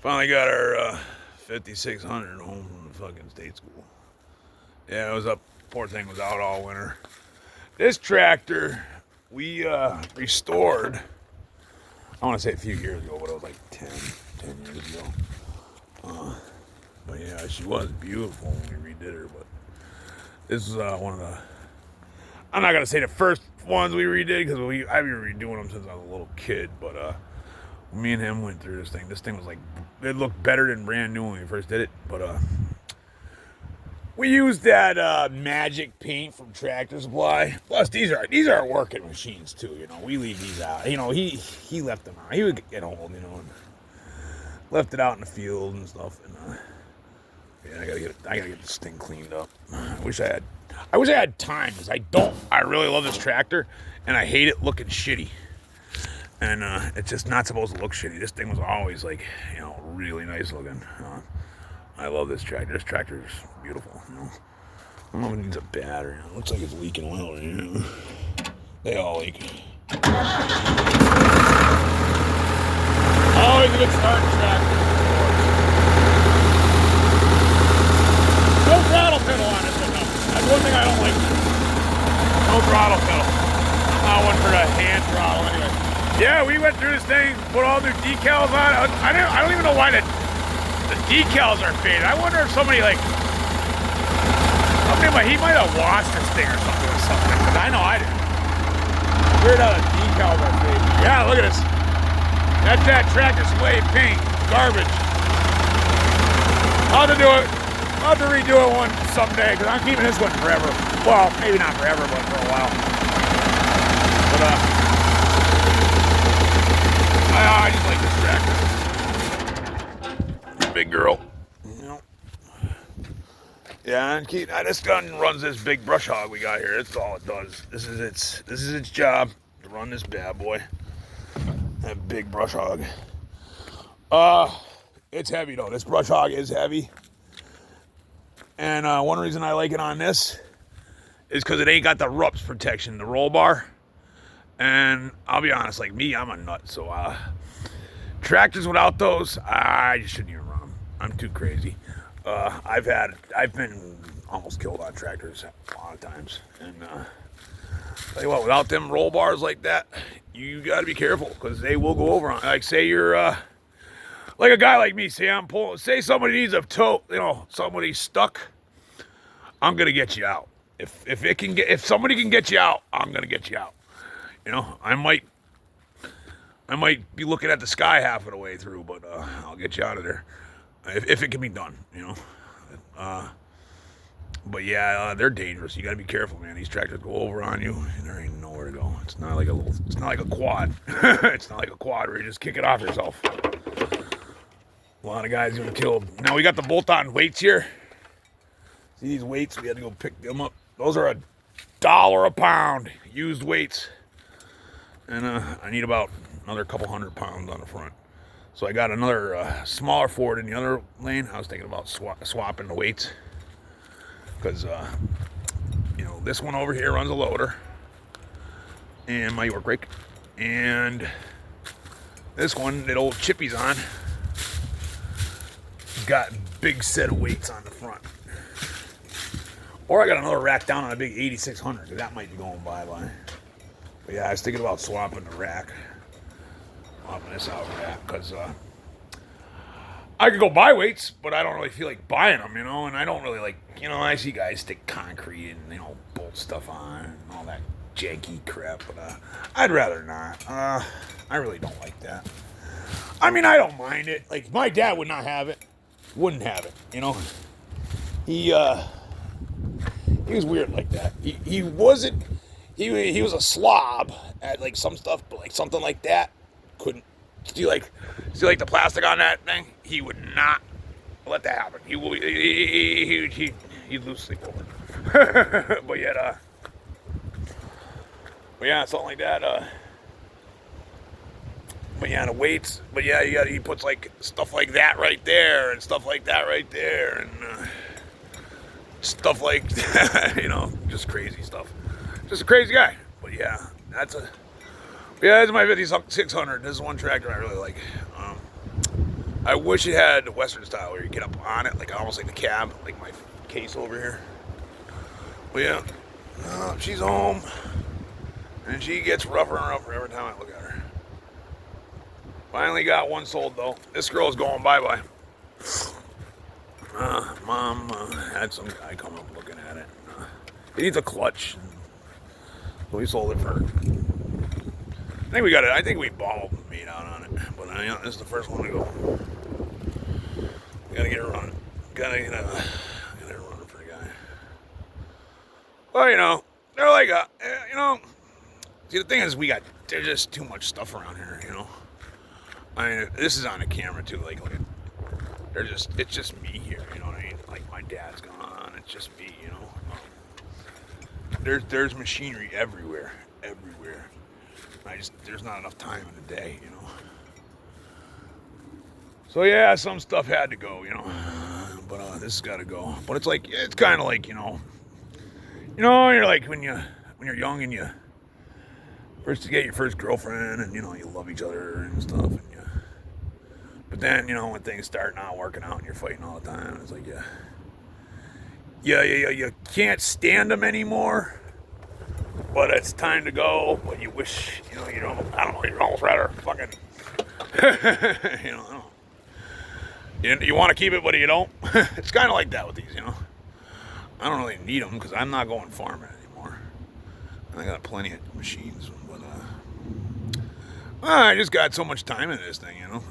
Finally got our 5600 home from the fucking state school. Yeah, it was up. Poor thing was out all winter. This tractor we restored. I want to say a few years ago, but it was like 10 years ago. But yeah, she was beautiful when we redid her. But this is one of the. I'm not gonna say the first ones we redid because I've been redoing them since I was a little kid. But me and him went through this thing. This thing was like, it looked better than brand new when we first did it. But we used that magic paint from Tractor Supply. Plus, these are working machines too. You know, we leave these out. You know, he left them out. He would get old, you know, and left it out in the field and stuff. And yeah, I gotta get this thing cleaned up. I wish I had time because I really love this tractor, and I hate it looking shitty. And it's just not supposed to look shitty. This thing was always like, you know, really nice looking. I love this tractor. This tractor is beautiful. You know, I don't know if it needs a battery. It looks like it's leaking oil. You know? They all leak. Always a good start tractor. No throttle pedal on this one, though. That's one thing I don't like. No throttle pedal. I'm not one for the hand throttle anyway. Yeah, we went through this thing, put all new decals on. I don't even know why the decals are faded. I wonder if somebody he might have washed this thing or something. Because I know I did. Weird how the decals are faded. Yeah, look at this. That's that Tractor Supply paint. Garbage. I'll have to redo it one someday because I'm keeping this one forever. Well, maybe not forever, but for a while. But I just like this tractor. Big girl. You know. Yeah, and this gun runs this big brush hog we got here. That's all it does. This is its job to run this bad boy. That big brush hog. It's heavy though. This brush hog is heavy. And one reason I like it on this is because it ain't got the RUPS protection, the roll bar. And I'll be honest, like me, I'm a nut. So tractors without those, I just shouldn't even run them. I'm too crazy. I've been almost killed on tractors a lot of times. And tell you what, without them roll bars like that, you got to be careful because they will go over on. Like say you're like a guy like me. Say somebody needs a tow. You know, somebody's stuck. I'm gonna get you out. If somebody can get you out, I'm gonna get you out. You know, I might be looking at the sky half of the way through, but I'll get you out of there if it can be done. You know, but yeah, they're dangerous. You got to be careful, man. These tractors go over on you, and there ain't nowhere to go. It's not like a quad. It's not like a quad where you just kick it off yourself. A lot of guys gonna kill. Now we got the bolt-on weights here. See these weights? We had to go pick them up. Those are $1 a pound, used weights. And I need about another couple 100 pounds on the front. So I got another smaller Ford in the other lane. I was thinking about swapping the weights. Because, you know, this one over here runs a loader. And my York rake. And this one that old Chippy's on got big set of weights on the front. Or I got another rack down on a big 8600, because that might be going bye-bye. But yeah, I was thinking about swapping the rack. Swapping this out rack, because I could go buy weights, but I don't really feel like buying them, you know, and I don't really like, you know, I see guys stick concrete and, you know, bolt stuff on and all that janky crap, but I'd rather not. I really don't like that. I mean, I don't mind it. Like, my dad would not have it. Wouldn't have it, you know. He was weird like that. He wasn't. He was a slob at like some stuff, but like something like that couldn't. See like the plastic on that thing. He would not let that happen. He'd lose sleep over. But yeah, something like that. But yeah, the weights. But yeah, he puts like stuff like that right there and stuff like that right there and stuff like that. You know, just crazy stuff. Just a crazy guy. But yeah, that's Yeah, this is my 5600. This is one tractor I really like. I wish it had Western style where you get up on it, like almost like the cab, like my case over here. But yeah, she's home, and she gets rougher and rougher every time I look at her. Finally got one sold though. This girl's going bye-bye. Mom had some guy come up looking at it. It needs a clutch, so we sold it for. I think we got it. I think we ball made out on it, but this is the first one to go. Gotta get it running. Gotta get it running for the guy. Well, they're like, see, the thing is, there's just too much stuff around here, I mean, this is on the camera too, like it's just me here, you know what I mean? Like, my dad's gone, it's just me, There's machinery everywhere. There's not enough time in the day, So yeah, some stuff had to go, but this has got to go. But it's kind of like, you're like when you're young and you first get your first girlfriend and you love each other and stuff, but then when things start not working out and you're fighting all the time, it's like you can't stand them anymore. But it's time to go. But you wish, I don't know, you'd almost rather fucking, I don't know. You want to keep it, but you don't. It's kind of like that with these, I don't really need them because I'm not going farming anymore. I got plenty of machines, but I just got so much time in this thing, and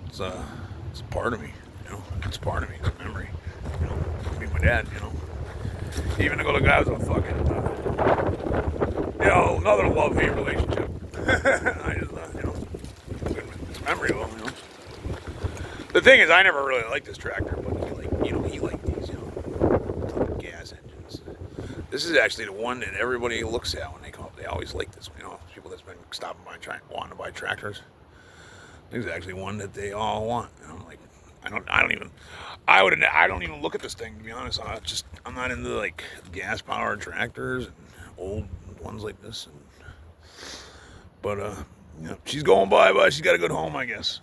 it's a part of me, it's part of me, it's a memory, me and my dad, even to go to guys with a fucking, another love-hate relationship. I just, it's a memory of them, The thing is, I never really liked this tractor, but he liked these, gas engines. This is actually the one that everybody looks at when they come up. They always like this, people that's been stopping by wanting to buy tractors. This is actually one that they all want, and I'm like, I don't even look at this thing, to be honest. I'm not into like gas powered tractors and old ones like this. But she's going bye-bye. She's got a good home, I guess.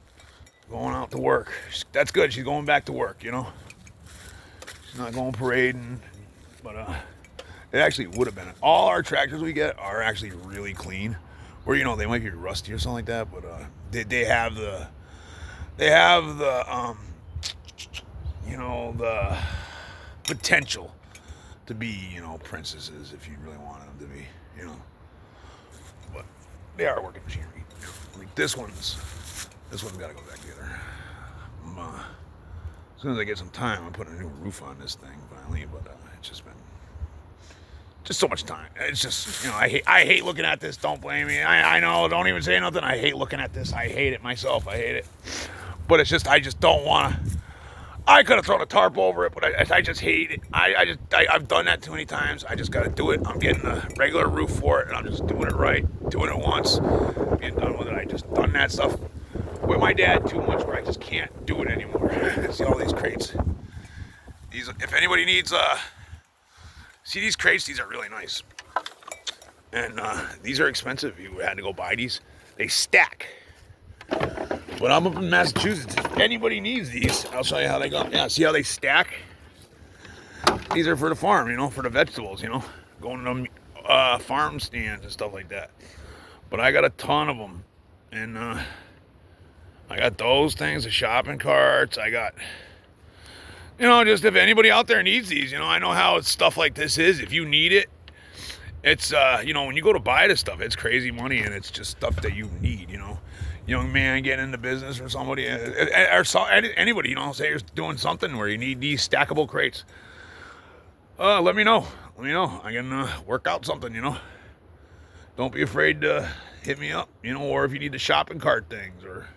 Going out to work. That's good. She's going back to work, She's not going parading. But it actually would have been. All our tractors we get are actually really clean. Or, they might be rusty or something like that. But they have the the potential to be, princesses if you really wanted them to be, But they are working machinery. Like this one's got to go back together. As soon as I get some time, I'm putting a new roof on this thing finally. But it's just been so much time. It's just, I hate looking at this. Don't blame me. I know. Don't even say nothing. I hate looking at this. I hate it myself. I hate it. But it's just, I just don't want to. I could have thrown a tarp over it, but I just hate it. I've done that too many times. I just got to do it. I'm getting a regular roof for it, and I'm just doing it right, doing it once, getting done with it. I just done that stuff with my dad too much where I just can't do it anymore. See all these crates. If anybody needs, see these crates, these are really nice. And these are expensive. You had to go buy these. They stack. But I'm up in Massachusetts. If anybody needs these, I'll show you how they go. Yeah, see how they stack? These are for the farm, for the vegetables, going to farm stands and stuff like that. But I got a ton of them. And I got those things, the shopping carts. I got, just if anybody out there needs these, I know how stuff like this is. If you need it, it's, when you go to buy this stuff, it's crazy money and it's just stuff that you need, Young man getting into business or somebody, or anybody, say you're doing something where you need these stackable crates. Let me know. I can work out something, Don't be afraid to hit me up, or if you need the shopping cart things, or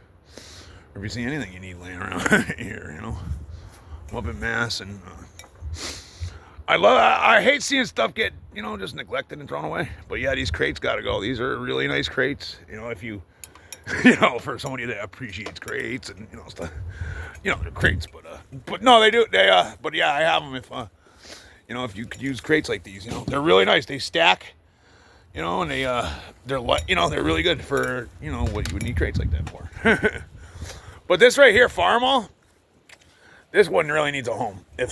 if you see anything you need laying around here, I'm up in Mass, and I hate seeing stuff get, just neglected and thrown away. But yeah, these crates got to go. These are really nice crates, if you, for somebody that appreciates crates and, stuff, they're crates, but no, they do, but yeah, I have them if you could use crates like these, they're really nice. They stack, You know, and they're really good for, what you would need crates like that for. But this right here, Farmall, this one really needs a home. I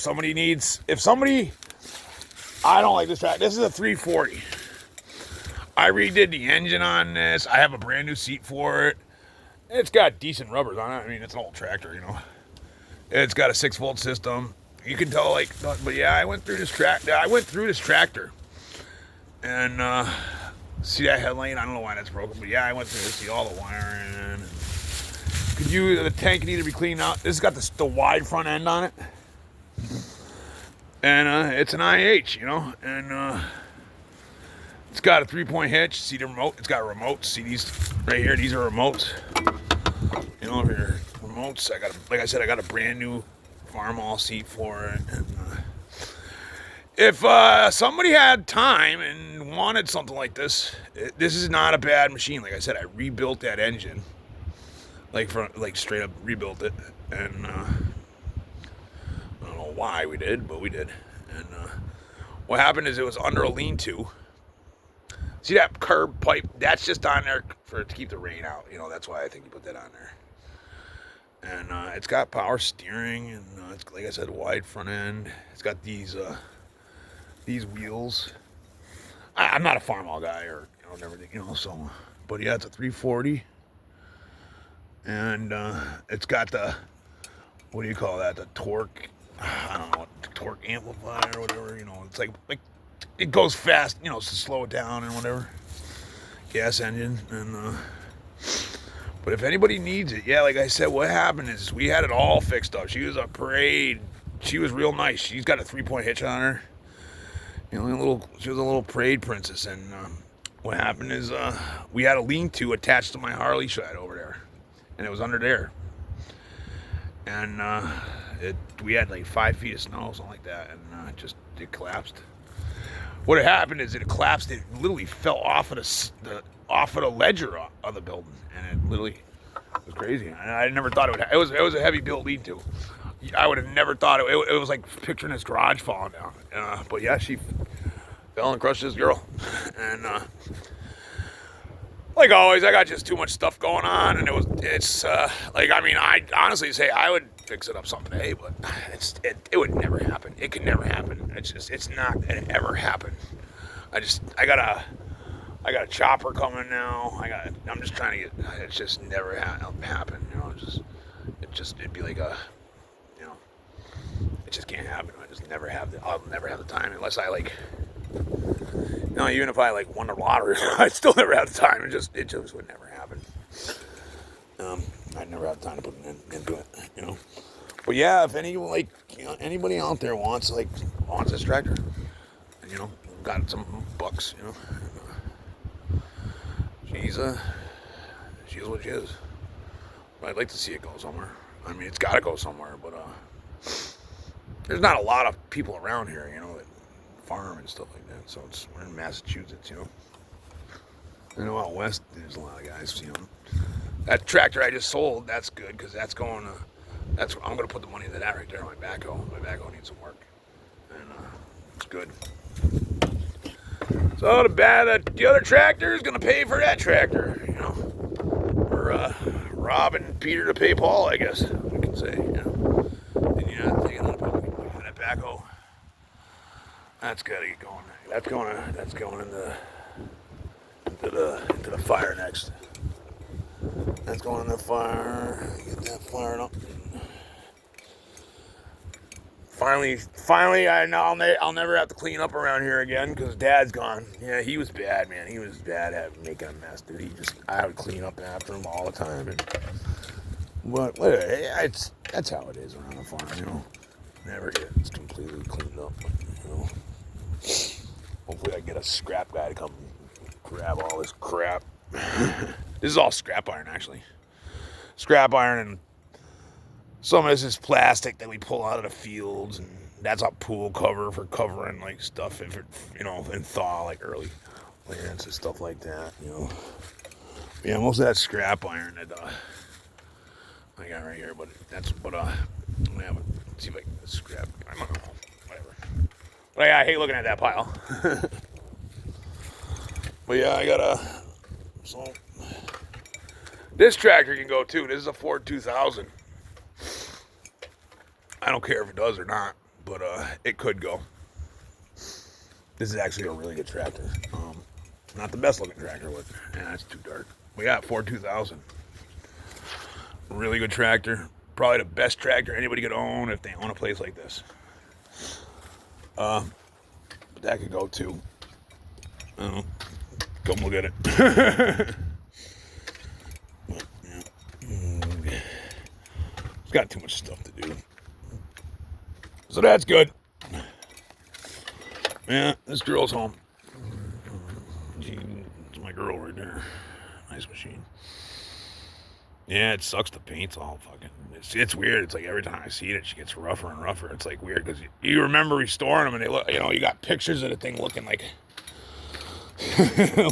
don't like this track. This is a 340. I redid the engine on this. I have a brand new seat for it. It's got decent rubbers on it. I mean, it's an old tractor, It's got a 6-volt system. You can tell, but yeah, I went through this tractor. And, see that headlight? I don't know why that's broken, but yeah, I went through to see all the wiring. The tank needed to be cleaned out. This has got the wide front end on it. And it's an IH, and it's got a 3-point hitch. See the remote? It's got remotes. See these right here? These are remotes. Here, remotes. Like I said, I got a brand new Farmall seat for it. And, if somebody had time and wanted something like this, this is not a bad machine. Like I said, I rebuilt that engine, straight up rebuilt it, and I don't know why we did, but we did. And what happened is it was under a lean-to. See that curb pipe? That's just on there to keep the rain out. That's why I think you put that on there. And it's got power steering, and it's, like I said, wide front end. It's got these wheels. I'm not a Farmall guy, or everything, so. But yeah, it's a 340, and it's got the, what do you call that? The torque. I don't know, the torque amplifier or whatever. It's like it goes fast, to slow it down and whatever. Gas engine, and but if anybody needs it, yeah, like I said, what happened is we had it all fixed up. She was a parade. She was real nice. She's got a 3-point hitch on her. She was a little parade princess, and what happened is we had a lean-to attached to my Harley shed over there, and it was under there, and we had like 5 feet of snow, something like that, and it collapsed. What had happened is it collapsed. It literally fell off of the ledger of the building, and it literally was crazy. And I never thought it would. It was a heavy built lean-to. I would have never thought it was like picturing this garage falling down. But yeah, she fell and crushed this girl. And like always, I got just too much stuff going on, and I honestly say I would fix it up someday, but it would never happen. It could never happen. It's not gonna ever happen. I got a chopper coming now. I'm just trying to get. It's just never happen. It'd be like a. It just can't happen. I'll never have the time unless I even if I won the lottery, I'd still never have the time. It just would never happen. I'd never have time to put into it, But yeah, if anybody out there wants this tractor, and, got some bucks, she's what she is. But I'd like to see it go somewhere. I mean, it's got to go somewhere, but there's not a lot of people around here, that farm and stuff like that. So we're in Massachusetts, I know out west there's a lot of guys, That tractor I just sold, that's good because I'm going to put the money into that right there on my backhoe. My backhoe needs some work, and it's good. So the other tractor is going to pay for that tractor, for Rob and Peter to pay Paul, I guess we can say, And take another that backhoe. That's got to get going. That's going into the fire next. That's going in the fire. Get that fired up. Finally, I'll never have to clean up around here again because Dad's gone. Yeah, he was bad, man. He was bad at making a mess, dude. I would clean up after him all the time. But that's how it is around the farm, Never gets completely cleaned up, Hopefully I get a scrap guy to come grab all this crap. This is all scrap iron, actually. Scrap iron, and some of this is plastic that we pull out of the fields, and that's a pool cover for covering stuff if it, in thaw, early lands and stuff like that, Yeah, most of that scrap iron that I got right here, but yeah, let's see if I can scrap. I don't know, whatever. But yeah, I hate looking at that pile. But yeah, I got a. So this tractor can go too. This is a Ford 2000. I don't care if it does or not, but it could go. This is actually a really good tractor. Not the best looking tractor, but yeah, it's too dark. We got Ford 2000. Really good tractor. Probably the best tractor anybody could own if they own a place like this. But that could go too. Come look at it. But, yeah. It's got too much stuff to do. So that's good. Yeah, this girl's home. It's my girl right there. Nice machine. Yeah, it sucks. The paint's all fucking. It's weird. It's like every time I see it, she gets rougher and rougher. It's like weird because you remember restoring them and they look. You know, you got pictures of the thing looking like,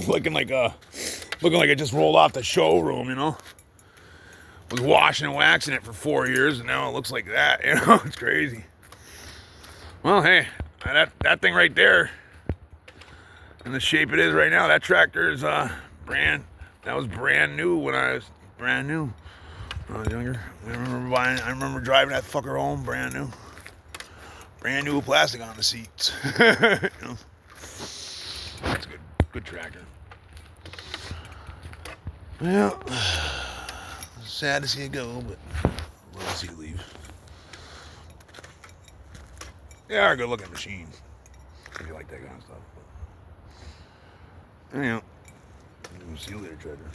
looking like it just rolled off the showroom. You know, was washing and waxing it for 4 years and now it looks like that. You know, it's crazy. Well, hey, that thing right there, in the shape it is right now, that tractor is brand. That was brand new when I was brand new. When I was younger. I remember driving that fucker home, brand new plastic on the seats. You know? That's a good tractor. Yeah, sad to see it go, but love to see it leave. They are a good looking machine. If you like that kind of stuff. But anyhow, see you later, Treasure.